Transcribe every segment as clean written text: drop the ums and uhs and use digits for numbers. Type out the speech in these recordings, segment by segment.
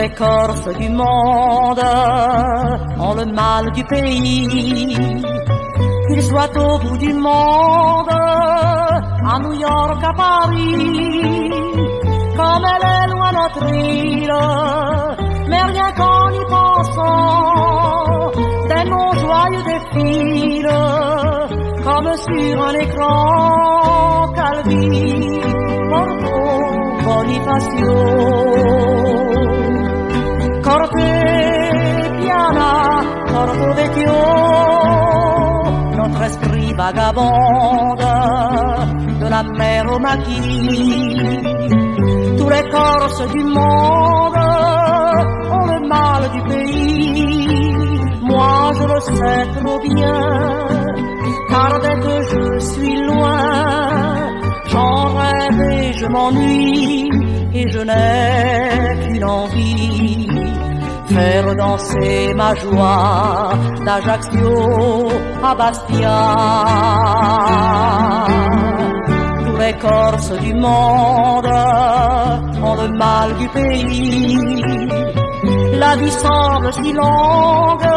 les Corses du monde ont le mal du pays. Qu'ils soient au bout du monde, à New York, à Paris, comme elle est loin notre île, mais rien qu'en y pensant, des noms joyeux défilent, comme sur un écran. Calvi, Porto, Bonifacio, Corte, Piana, Porto Vecchio, notre esprit vagabonde de la mer au maquis. Tous les Corses du monde ont le mal du pays. Moi je le sais trop bien, car dès que je suis loin, j'en rêve et je m'ennuie, et je n'ai qu'une envie, faire danser ma joie d'Ajaccio à Bastia. Tous les Corses du monde ont le mal du pays. La vie semble si longue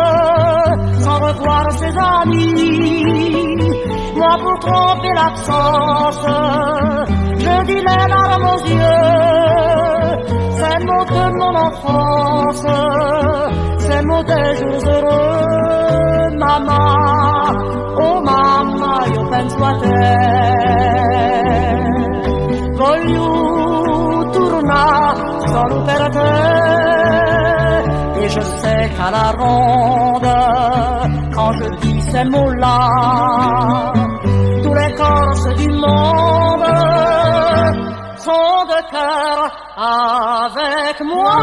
sans revoir ses amis. Moi pour tromper l'absence, je dis les larmes aux yeux. Ces mots de mon enfance, ces mots des jours heureux. Maman, oh mamma, io penso a te. Voglio tornare solo per te. Et je sais qu'à la ronde, quand je dis ces mots-là, tous les Corses du monde sont de cœur avec moi.